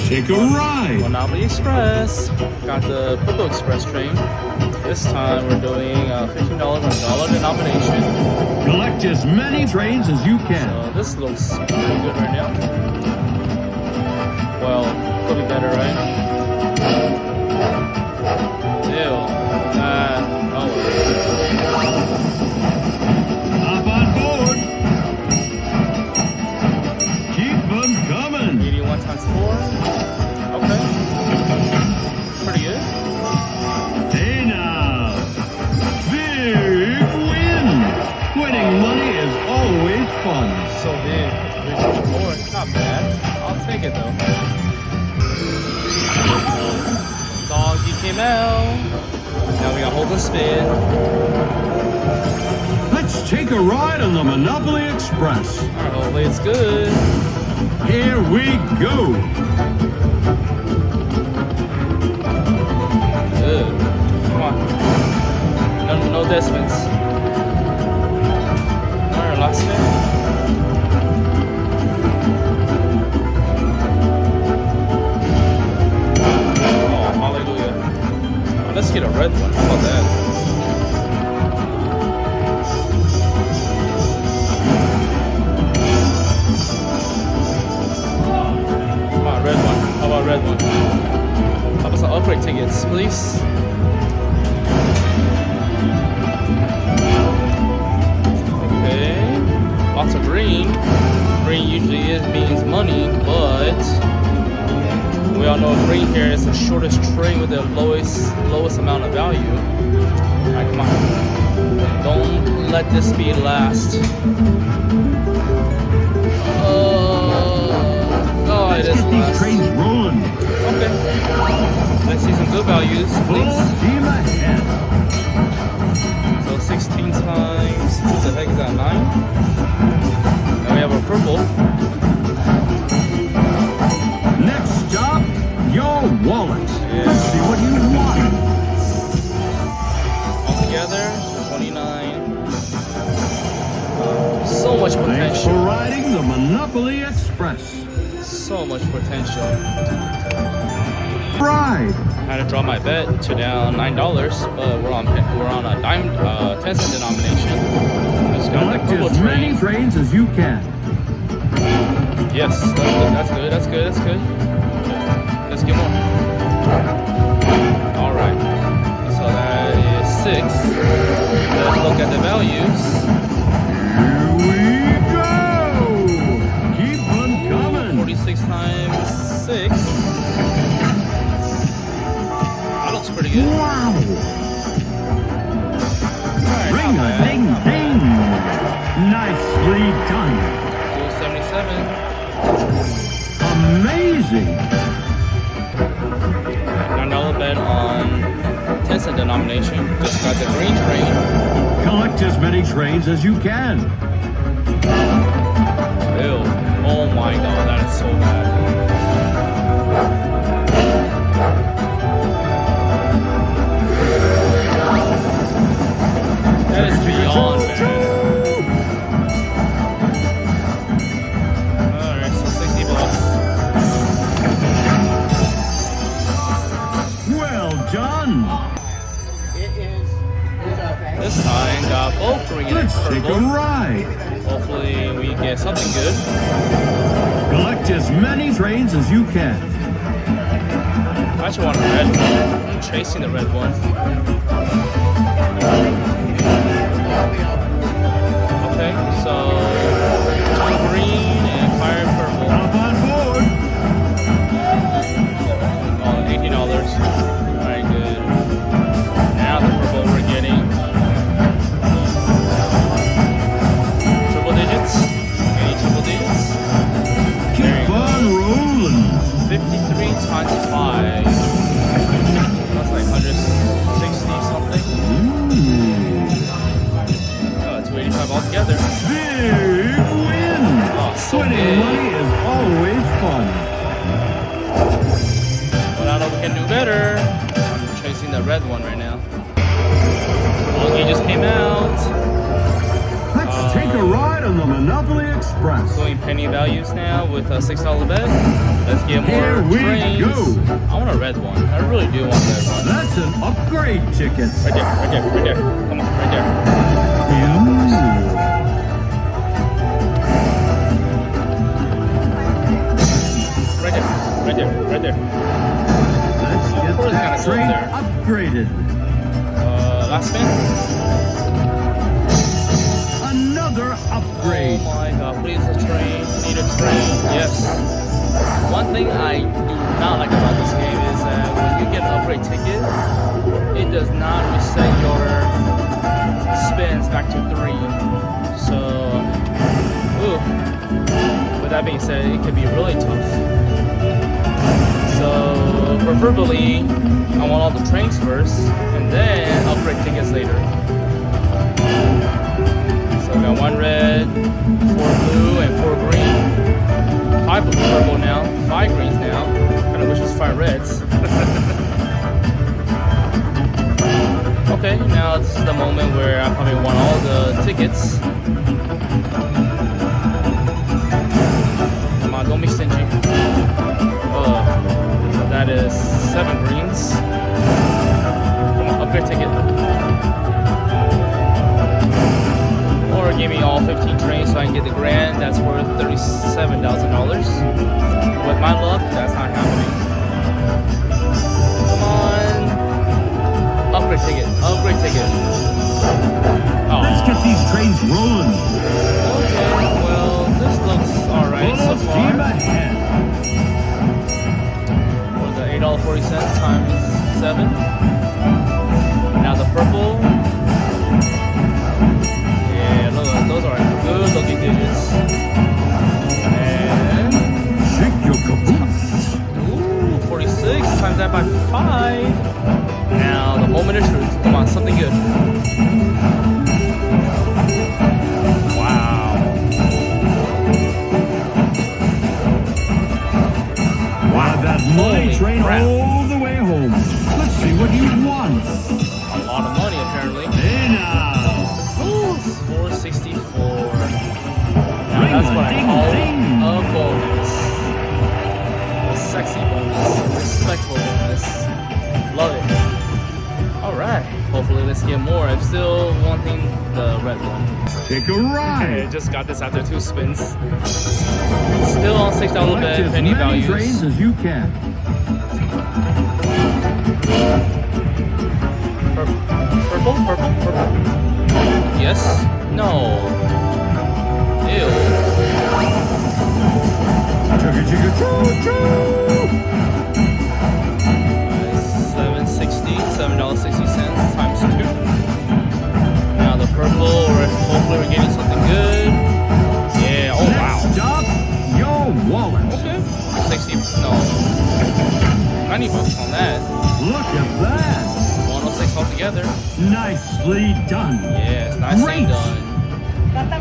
take a ride. Monopoly Express. Got the Purple Express train. This time we're doing $15 on dollar denomination. Collect as many trains as you can. So this looks pretty good right now. Well, could be better, right? Ew. Oh. Hop on board. Keep them coming. 81 times 4. Okay. Pretty good. Hey now. Big win. Winning money is always fun. So big. 324. Not bad. I'll take it though. Doggy came out. Now we gotta hold the spin. Let's take a ride on the Monopoly Express. Alright, hopefully it's good. Here we go. Good. Come on. No decimals. Alright, last spin. Let's get a red one. How about that? Come on, red one. How about red one? How about some upgrade tickets, please? Okay. Lots of green. Green usually means money, but we all know green here is the shortest train with the lowest amount of value. Alright, come on. Don't let this be last. Oh, it is Let's get these last. trains rolling. Okay. Let's see some good values, Full please. steam ahead. So 16 times, what the heck is that, 9? Now we have a purple. Next stop, your wallet. Yeah. Let's see what you want. Altogether, 29. So much Thanks for potential. riding the Monopoly Express. So much potential. Ride. I had to draw my bet to down $9, but we're on a dime 10-cent denomination. Just got the Collect purple as many train. trains as you can. Yes, that's good. Let's get more. All right. So that is 6. Let's look at the values. Here we go. Keep on coming. 46 times 6. That looks pretty good. Wow. Alright, Ring not a bad. ding ding. Nicely done. 277. Amazing. $9 bet on 10-cent denomination. Just got the green train. Collect as many trains as you can. Ew. Oh my god, that is so bad. That is beyond bad. Alright, so 60 bucks. Well done. This time, got both green and Let's take a purple. ride. Hopefully we get something good. Collect as many trains as you can. I actually want a red one. I'm chasing the red one. Okay, so green and fire purple. Hop on board. Oh, $18. Alright, good. Now the purple we're getting. Triple digits. Any triple digits? Keep on rolling. 53 times 5. That's like 160 something. 285 altogether. Big win. Oh, so Winning big. money is always fun. But I know we can do better. I'm chasing the red one right now. Monkey just came out. Let's take a ride on the Monopoly Express. Express. Doing penny values now with a $6 bet. Let's get more Here we trains. go. I want a red one. I really do want a red one. That's an upgrade ticket. Right there, right there, right there. Come on, right there. Right there, right there, right there. Let's get course that it's gonna train go there. upgraded. Last spin. Another upgrade. Oh my god, please a train. Need a train. Yes. One thing I do not like about this game is that when you get an upgrade ticket, it does not reset your spins back to 3. So, ooh. With that being said, it can be really tough. So, preferably, I want all the trains first, and then upgrade tickets later. So we got 1 red, 4 blue, and 4 green. 5 purple now, 5 greens now. Kind of wish it was 5 reds. Okay, now this is the moment where I probably want all the tickets. Come on, don't be stingy. So that is 7 greens. Come on, upgrade ticket. Or give me all 15 trains so I can get the grand. That's worth $37,000. With my luck, that's not happening. Come on. Upgrade ticket. Upgrade ticket. Oh. Let's get these trains rolling. Okay, well, this looks alright so Full steam far. ahead. For the $8.40 times 7. Now the purple. Those are good looking digits. And Shake your caboose. ooh, 46 times that by 5. Now the moment of truth. Come on, something good. Wow. Wow, that money Holy train crap. all the way home. Let's see what you want. A lot of money apparently. Hey now. Ooh, 464. Now Ring that's a what I ding call ding. a bonus. A sexy bonus. Respectful bonus. Love it. Alright. Hopefully let's get more. I'm still wanting the red one. Take a I ride. just got this after 2 spins. Still on $6 Collect bet, as penny many values. trains as you can. Purple, purple, purple. Yes. No. Ew. Chugga chugga choo choo. 760, $7.60 times 2. Now the purple, hopefully we're getting something good. Yeah, oh wow. Next up, your wallet. Okay. 60, no. 90 bucks on that. Look at that. 106 altogether. Nicely done. Yeah, it's nicely Great. done.